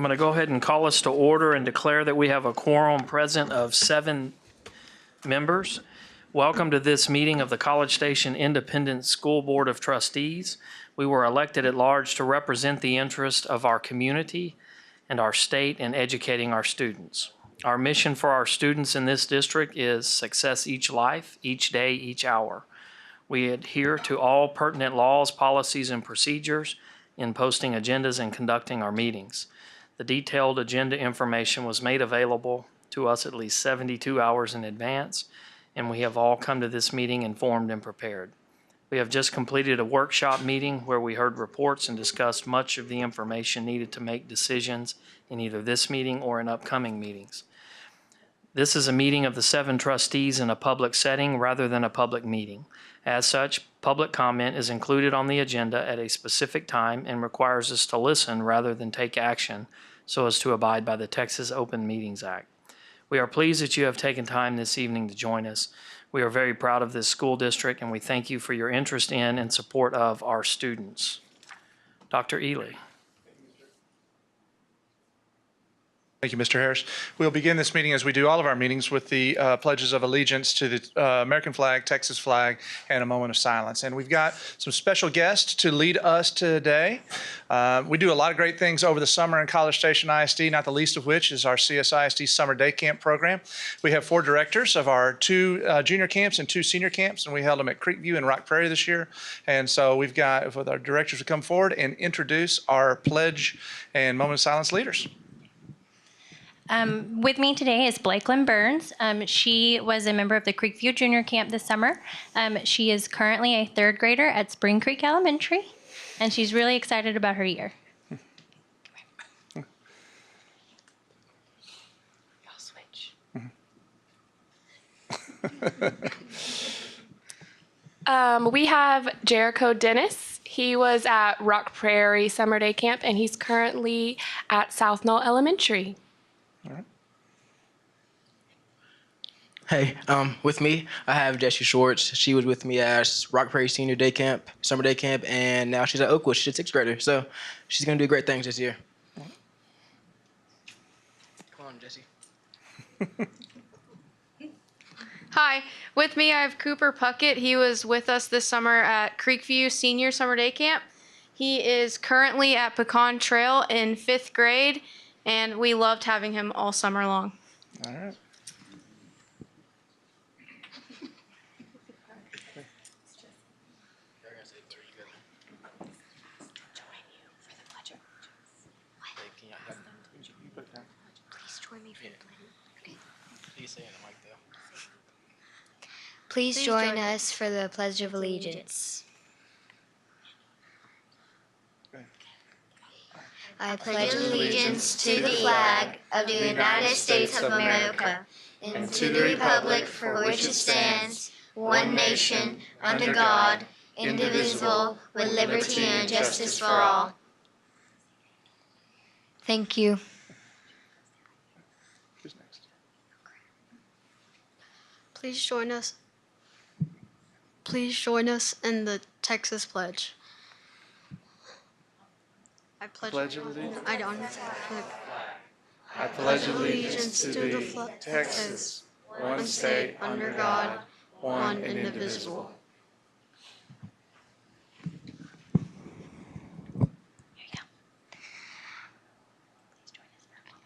I'm going to go ahead and call us to order and declare that we have a quorum present of 7 members. Welcome to this meeting of the College Station Independent School Board of Trustees. We were elected at large to represent the interest of our community and our state in educating our students. Our mission for our students in this district is success each life, each day, each hour. We adhere to all pertinent laws, policies, and procedures in posting agendas and conducting our meetings. The detailed agenda information was made available to us at least 72 hours in advance, and we have all come to this meeting informed and prepared. We have just completed a workshop meeting where we heard reports and discussed much of the information needed to make decisions in either this meeting or in upcoming meetings. This is a meeting of the 7 trustees in a public setting rather than a public meeting. As such, public comment is included on the agenda at a specific time and requires us to listen rather than take action so as to abide by the Texas Open Meetings Act. We are pleased that you have taken time this evening to join us. We are very proud of this school district and we thank you for your interest in and support of our students. Dr. Ely. Thank you, Mr. Harris. We'll begin this meeting as we do all of our meetings with the pledges of allegiance to the American flag, Texas flag, and a moment of silence. And we've got some special guests to lead us today. We do a lot of great things over the summer in College Station ISD, not the least of which is our CSISD Summer Day Camp program. We have 4 directors of our 2 junior camps and 2 senior camps, and we held them at Creekview and Rock Prairie this year. And so we've got our directors to come forward and introduce our pledge and moment of silence leaders. With me today is Blakelyn Burns. She was a member of the Creekview Junior Camp this summer. She is currently a 3rd grader at Spring Creek Elementary, and she's really excited about her year. Y'all switch. We have Jericho Dennis. He was at Rock Prairie Summer Day Camp, and he's currently at South Knoll Elementary. All right. Hey, with me, I have Jessie Schwartz. She was with me at Rock Prairie Senior Day Camp, Summer Day Camp, and now she's at Oakwood. She's a 6th grader, so she's going to do great things this year. Come on, Jessie. Hi, with me I have Cooper Puckett. He was with us this summer at Creekview Senior Summer Day Camp. He is currently at Pecan Trail in 5th grade, and we loved having him all summer long. All right. Please join us for the Pledge of Allegiance. I pledge allegiance to the flag of the United States of America and to the republic for which it stands, one nation, under God, indivisible, with liberty and justice for all. Thank you. Who's next? Please join us. Please join us in the Texas Pledge. I pledge allegiance. I don't. I pledge allegiance to the flag, Texas, one state under God, one and indivisible.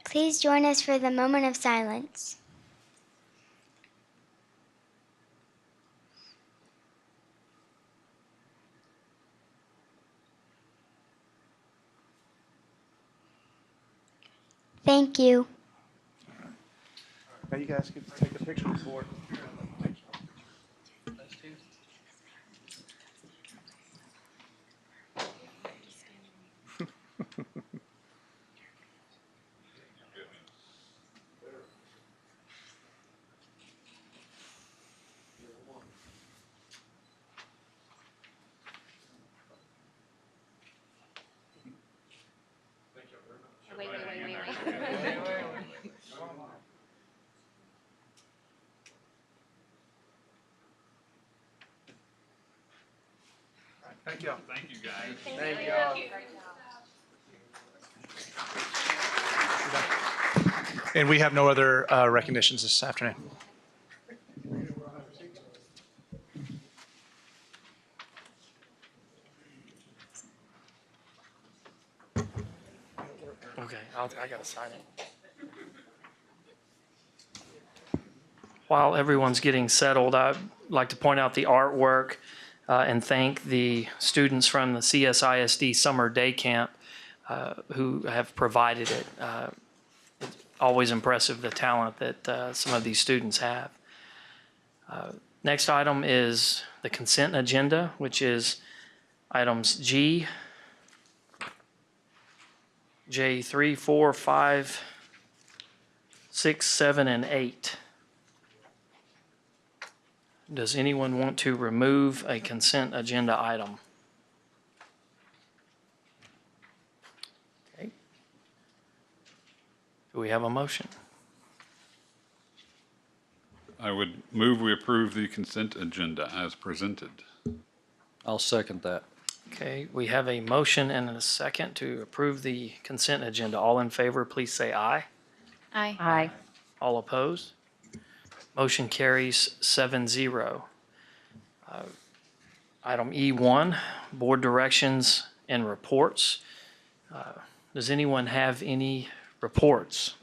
Please join us for the moment of silence. Thank you. Now you guys get to take a picture before. Wait. Thank you. Thank you, guys. Thank you. And we have no other recognitions this afternoon. Okay, I gotta sign it. While everyone's getting settled, I'd like to point out the artwork and thank the students from the CSISD Summer Day Camp who have provided it. It's always impressive the talent that some of these students have. Next item is the consent agenda, which is items G, J 3, 4, 5, 6, 7, and 8. Does anyone want to remove a consent agenda item? Okay. Do we have a motion? I would move we approve the consent agenda as presented. I'll second that. Okay, we have a motion and a second to approve the consent agenda. All in favor, please say aye. Aye. Aye. All opposed? Motion carries 7-0. Item E1, board directions and reports. Does anyone have any reports?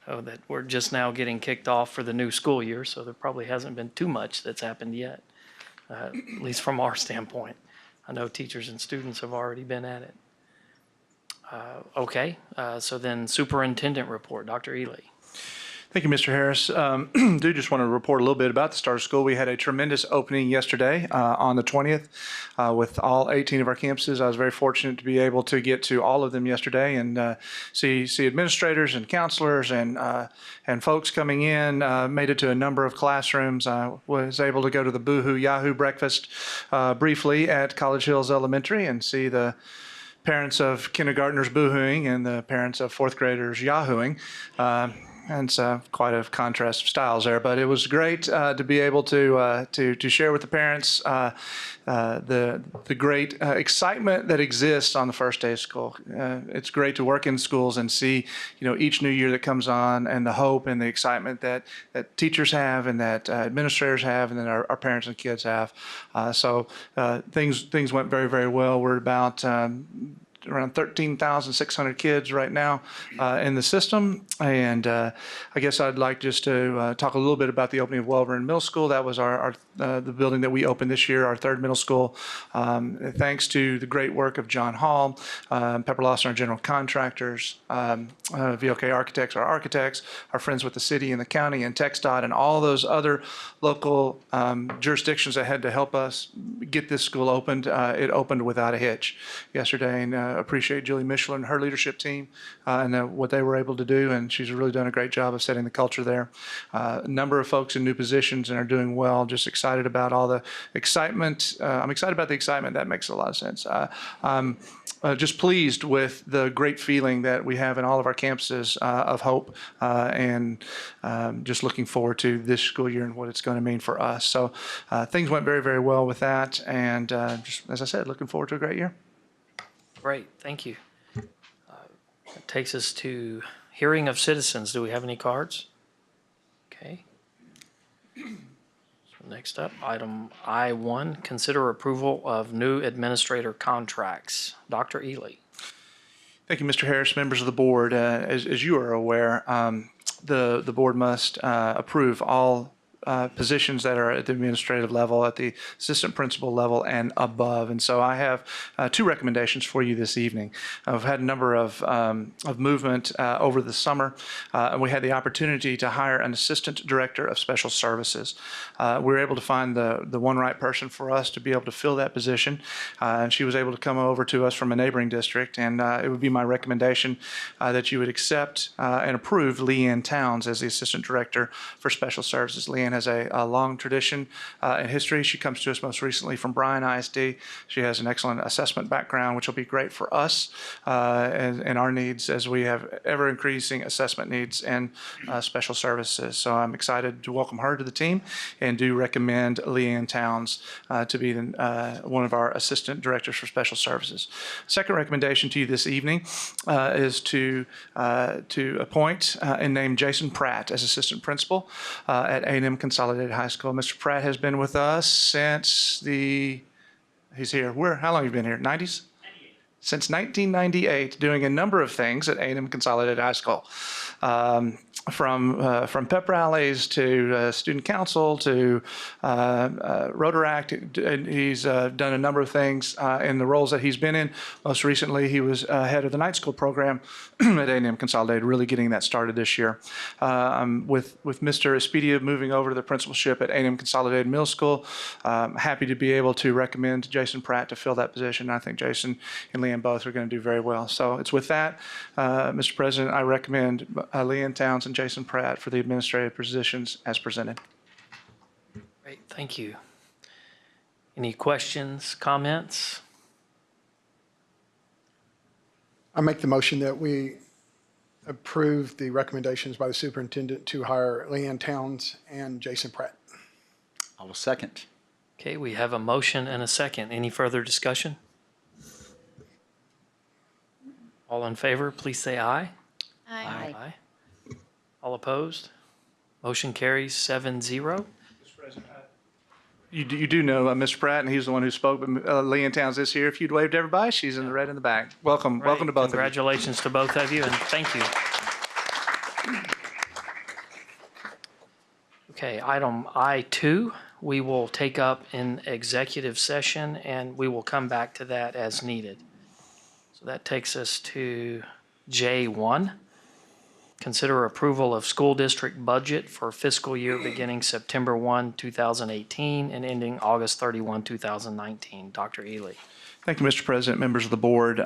Oh, that we're just now getting kicked off for the new school year, so there probably hasn't been too much that's happened yet, at least from our standpoint. I know teachers and students have already been at it. Okay, so then superintendent report, Dr. Ely. Thank you, Mr. Harris. Do just want to report a little bit about the start of school. We had a tremendous opening yesterday on the 20th with all 18 of our campuses. I was very fortunate to be able to get to all of them yesterday and see administrators and counselors and folks coming in. Made it to a number of classrooms. I was able to go to the Boohoo Yahoo breakfast briefly at College Hills Elementary and see the parents of kindergartners boohooing and the parents of fourth graders yahooing. And it's quite a contrast of styles there, but it was great to be able to share with the parents the great excitement that exists on the first day of school. It's great to work in schools and see, each new year that comes on and the hope and the excitement that teachers have and that administrators have and that our parents and kids have. So things went very, very well. We're about around 13,600 kids right now in the system. And I guess I'd like just to talk a little bit about the opening of Welborn Middle School. That was the building that we opened this year, our third middle school. Thanks to the great work of John Hall, Pepper Lawson, our general contractors, VLK Architects, our architects, our friends with the city and the county and TxDOT and all those other local jurisdictions that had to help us get this school opened. It opened without a hitch yesterday, and appreciate Julie Michelin and her leadership team and what they were able to do, and she's really done a great job of setting the culture there. A number of folks in new positions and are doing well. Just excited about all the excitement. I'm excited about the excitement. That makes a lot of sense. I'm just pleased with the great feeling that we have in all of our campuses of hope and just looking forward to this school year and what it's going to mean for us. So things went very, very well with that, and just as I said, looking forward to a great year. Great, thank you. That takes us to hearing of citizens. Do we have any cards? Okay. So next up, item I1, consider approval of new administrator contracts. Dr. Ely. Thank you, Mr. Harris, members of the board. As you are aware, the board must approve all positions that are at the administrative level, at the assistant principal level and above. And so I have two recommendations for you this evening. I've had a number of movement over the summer, and we had the opportunity to hire an assistant director of special services. We were able to find the one right person for us to be able to fill that position, and she was able to come over to us from a neighboring district, and it would be my recommendation that you would accept and approve Leanne Towns as the assistant director for special services. Leanne Leanne has a long tradition in history. She comes to us most recently from Bryan ISD. She has an excellent assessment background, which will be great for us and our needs as we have ever-increasing assessment needs and special services. So I'm excited to welcome her to the team and do recommend Leanne Towns to be one of our assistant directors for special services. Second recommendation to you this evening is to appoint and name Jason Pratt as assistant principal at A&M Consolidated High School. Mr. Pratt has been with us since he's here. How long have you been here? 90s? Since 1998, doing a number of things at A&M Consolidated High School. From pep rallies to student council to Rotaract. He's done a number of things in the roles that he's been in. Most recently, he was head of the night school program at A&M Consolidated, really getting that started this year. With Mr. Espedia moving over to the principalship at A&M Consolidated Middle School, happy to be able to recommend Jason Pratt to fill that position. I think Jason and Leanne both are going to do very well. So it's with that, Mr. President, I recommend Leanne Towns and Jason Pratt for the administrative positions as presented. Great, thank you. Any questions, comments? I make the motion that we approve the recommendations by the superintendent to hire Leanne Towns and Jason Pratt. I will second. Okay, we have a motion and a second. Any further discussion? All in favor, please say aye. Aye. Aye. All opposed? Motion carries 7-0. Mr. President, you do know Mr. Pratt, and he's the one who spoke, but Leanne Towns is here. If you'd wave to everybody, she's in the red in the back. Welcome to both of you. Congratulations to both of you, and thank you. Okay, item I2, we will take up in executive session, and we will come back to that as needed. So that takes us to J1. Consider approval of school district budget for fiscal year beginning September 1, 2018 and ending August 31, 2019. Dr. Ely. Thank you, Mr. President, members of the board.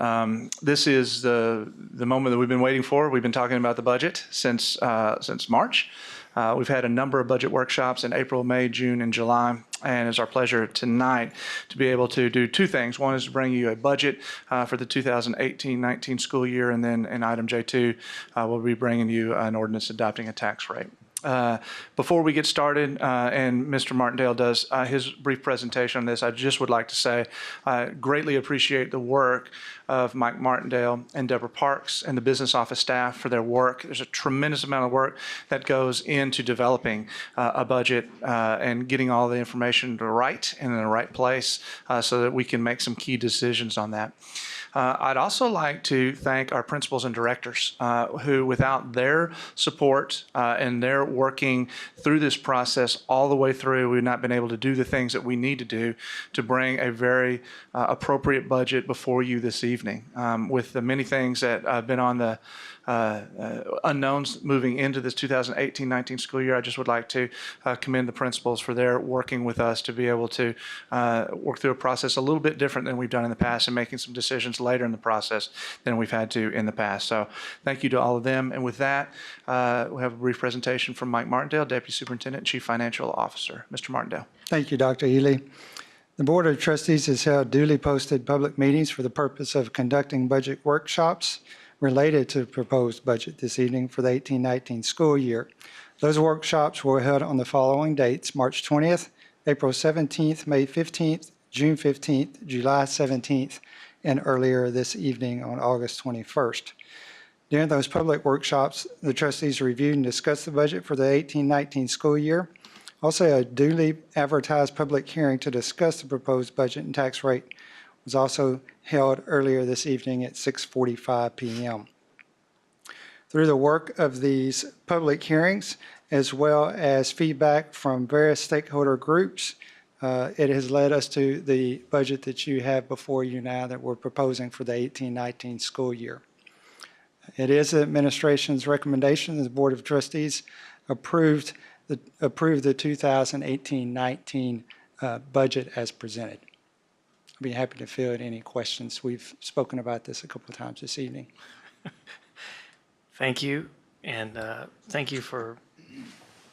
This is the moment that we've been waiting for. We've been talking about the budget since March. We've had a number of budget workshops in April, May, June, and July, and it's our pleasure tonight to be able to do two things. One is to bring you a budget for the 2018-19 school year, and then in item J2, we'll be bringing you an ordinance adopting a tax rate. Before we get started, and Mr. Martindale does his brief presentation on this, I just would like to say I greatly appreciate the work of Mike Martindale and Deborah Parks and the business office staff for their work. There's a tremendous amount of work that goes into developing a budget and getting all the information right and in the right place so that we can make some key decisions on that. I'd also like to thank our principals and directors who, without their support and their working through this process all the way through, we've not been able to do the things that we need to do to bring a very appropriate budget before you this evening. With the many things that have been on the unknowns moving into this 2018-19 school year, I just would like to commend the principals for their working with us to be able to work through a process a little bit different than we've done in the past and making some decisions later in the process than we've had to in the past. So thank you to all of them. And with that, we have a brief presentation from Mike Martindale, Deputy Superintendent and Chief Financial Officer. Mr. Martindale. Thank you, Dr. Ely. The Board of Trustees has held duly posted public meetings for the purpose of conducting budget workshops related to the proposed budget this evening for the 18-19 school year. Those workshops were held on the following dates: March 20th, April 17th, May 15th, June 15th, July 17th, and earlier this evening on August 21st. During those public workshops, the trustees reviewed and discussed the budget for the 18-19 school year. Also, a duly advertised public hearing to discuss the proposed budget and tax rate was also held earlier this evening at 6:45 p.m. Through the work of these public hearings, as well as feedback from various stakeholder groups, it has led us to the budget that you have before you now that we're proposing for the 18-19 school year. It is the administration's recommendation that the Board of Trustees approve the 2018-19 budget as presented. I'd be happy to field any questions. We've spoken about this a couple of times this evening. Thank you, and thank you for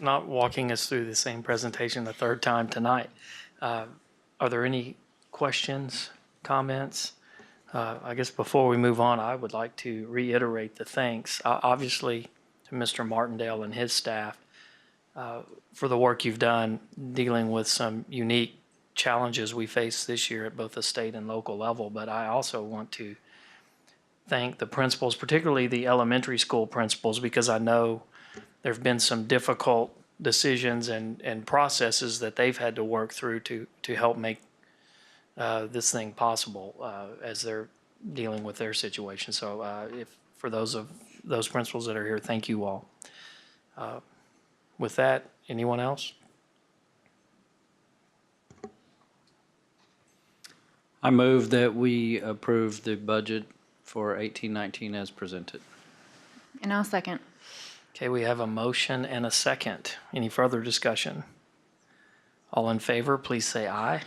not walking us through the same presentation the third time tonight. Are there any questions, comments? I guess before we move on, I would like to reiterate the thanks, obviously, to Mr. Martindale and his staff for the work you've done dealing with some unique challenges we face this year at both the state and local level. But I also want to thank the principals, particularly the elementary school principals, because I know there have been some difficult decisions and processes that they've had to work through to help make this thing possible as they're dealing with their situation. So if for those principals that are here, thank you all. With that, anyone else? I move that we approve the budget for 18-19 as presented. And I'll second. Okay, we have a motion and a second. Any further discussion? All in favor, please say aye.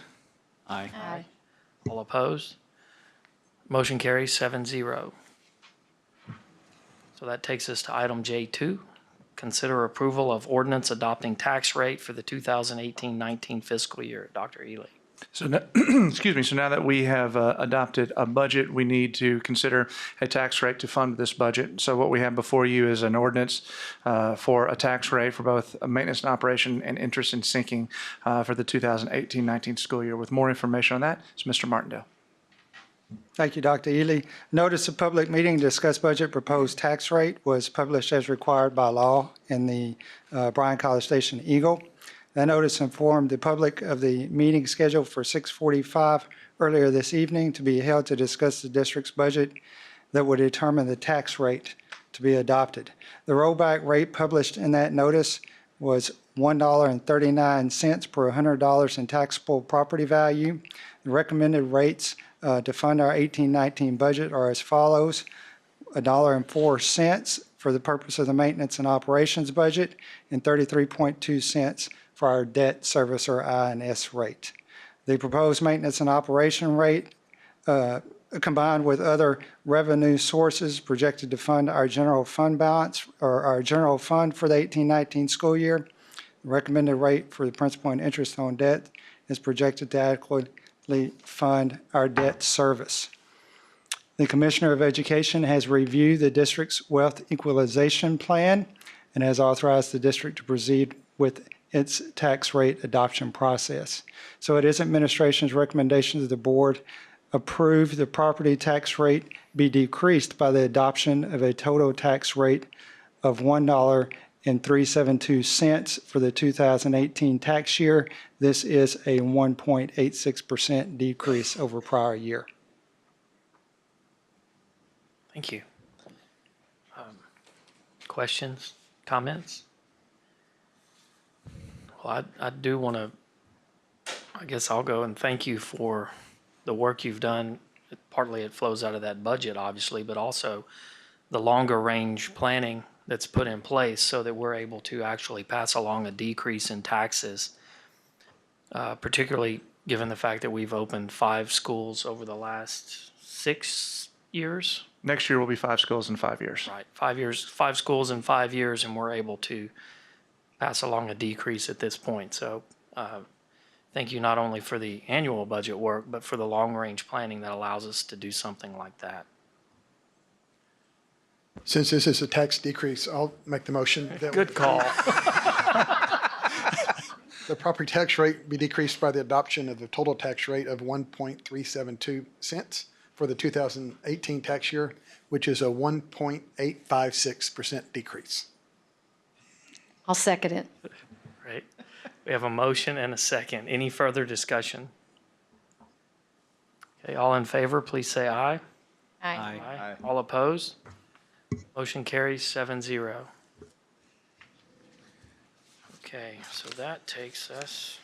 Aye. Aye. All opposed? Motion carries 7-0. So that takes us to item J2. Consider approval of ordinance adopting tax rate for the 2018-19 fiscal year. Dr. Ely. So, excuse me. So now that we have adopted a budget, we need to consider a tax rate to fund this budget. So what we have before you is an ordinance for a tax rate for both maintenance and operation and interest and sinking for the 2018-19 school year. With more information on that, it's Mr. Martindale. Thank you, Dr. Ely. Notice of public meeting to discuss budget proposed tax rate was published as required by law in the Bryan College Station Eagle. That notice informed the public of the meeting scheduled for 6:45 earlier this evening to be held to discuss the district's budget that would determine the tax rate to be adopted. The rollback rate published in that notice was $1.39 per $100 in taxable property value. The recommended rates to fund our 18-19 budget are as follows: $1.04 for the purpose of the maintenance and operations budget, and 33.2 cents for our debt service or I&S rate. The proposed maintenance and operation rate combined with other revenue sources projected to fund our general fund balance or our general fund for the 18-19 school year. The recommended rate for the principal and interest on debt is projected to adequately fund our debt service. The Commissioner of Education has reviewed the district's wealth equalization plan and has authorized the district to proceed with its tax rate adoption process. So it is administration's recommendation that the board approve the property tax rate be decreased by the adoption of a total tax rate of $1.372 for the 2018 tax year. This is a 1.86% decrease over prior year. Thank you. Questions, comments? Well, I do want to, I guess I'll go and thank you for the work you've done. Partly it flows out of that budget, obviously, but also the longer range planning that's put in place so that we're able to actually pass along a decrease in taxes, particularly given the fact that we've opened 5 schools over the last 6 years. Next year will be 5 schools in 5 years. Right, 5 years, 5 schools in 5 years, and we're able to pass along a decrease at this point. So thank you not only for the annual budget work, but for the long-range planning that allows us to do something like that. Since this is a tax decrease, I'll make the motion. Good call. The property tax rate be decreased by the adoption of the total tax rate of 1.372 cents for the 2018 tax year, which is a 1.856% decrease. I'll second it. Right. We have a motion and a second. Any further discussion? Okay, all in favor, please say aye. Aye. Aye. All opposed? Motion carries 7-0. Okay, so that takes us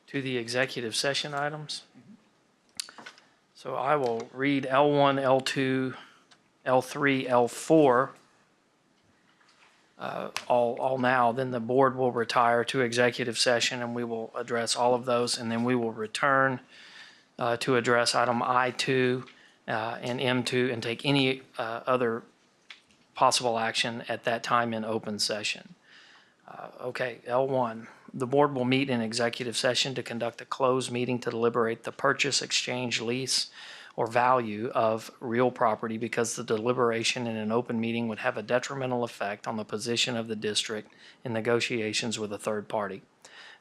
to the executive session items. So I will read L1, L2, L3, L4 all now. Then the board will retire to executive session and we will address all of those, and then we will return to address item I2 and M2 and take any other possible action at that time in open session. Okay, L1, the board will meet in executive session to conduct a closed meeting to deliberate the purchase, exchange, lease, or value of real property because the deliberation in an open meeting would have a detrimental effect on the position of the district in negotiations with a third party.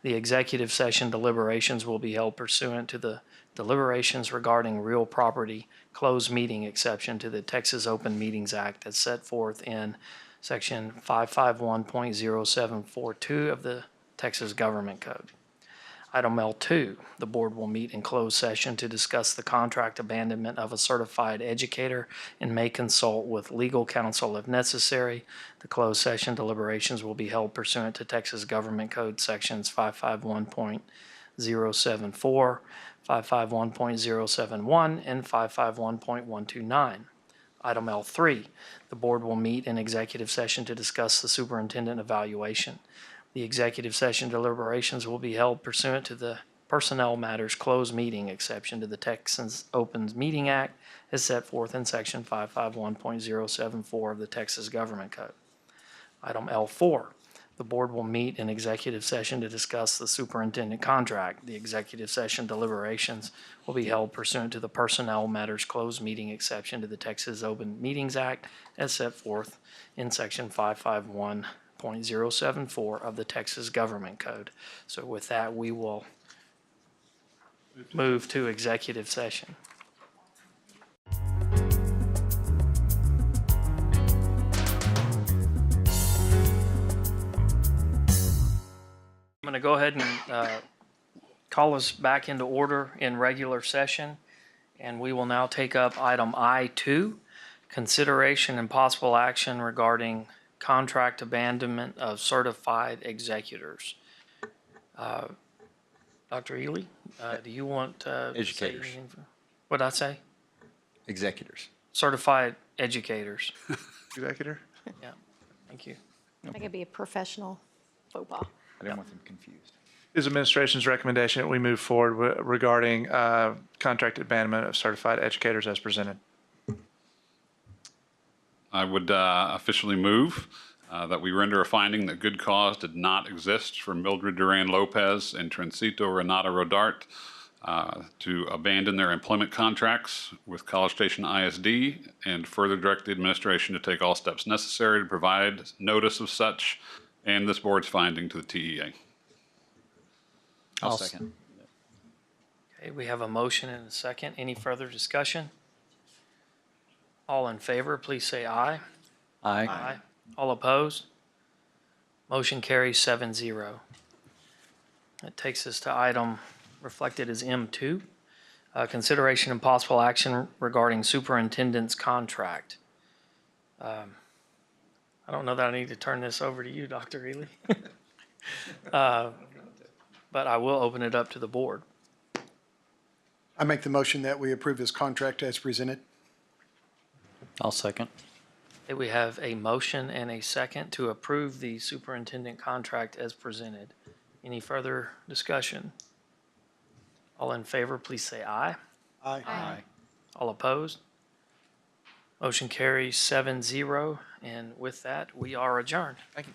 The executive session deliberations will be held pursuant to the deliberations regarding real property closed meeting exception to the Texas Open Meetings Act as set forth in Section 551.0742 of the Texas Government Code. Item L2, the board will meet in closed session to discuss the contract abandonment of a certified educator and may consult with legal counsel if necessary. The closed session deliberations will be held pursuant to Texas Government Code Sections 551.074, 551.071, and 551.129. Item L3, the board will meet in executive session to discuss the superintendent evaluation. The executive session deliberations will be held pursuant to the personnel matters closed meeting exception to the Texas Open Meeting Act as set forth in Section 551.074 of the Texas Government Code. Item L4, the board will meet in executive session to discuss the superintendent contract. The executive session deliberations will be held pursuant to the personnel matters closed meeting exception to the Texas Open Meetings Act as set forth in Section 551.074 of the Texas Government Code. So with that, we will move to executive session. I'm going to go ahead and call us back into order in regular session, and we will now take up item I2, consideration and possible action regarding contract abandonment of certified executors. Dr. Ely, do you want to Educators. say anything? What did I say? Executors. Certified educators. Executor? Yeah, thank you. That could be a professional faux pas. I didn't want them confused. It is administration's recommendation that we move forward regarding contract abandonment of certified educators as presented. I would officially move that we render a finding that good cause did not exist for Mildred Duran Lopez and Trencito Renata Rodart to abandon their employment contracts with College Station ISD and further direct the administration to take all steps necessary to provide notice of such and this board's finding to the TEA. I'll second. Okay, we have a motion and a second. Any further discussion? All in favor, please say aye. Aye. Aye. All opposed? Motion carries 7-0. That takes us to item reflected as M2, consideration and possible action regarding superintendent's contract. I don't know that I need to turn this over to you, Dr. Ely. But I will open it up to the board. I make the motion that we approve this contract as presented. I'll second. Okay, we have a motion and a second to approve the superintendent contract as presented. Any further discussion? All in favor, please say aye. Aye. Aye. All opposed? Motion carries 7-0, and with that, we are adjourned. Thank you.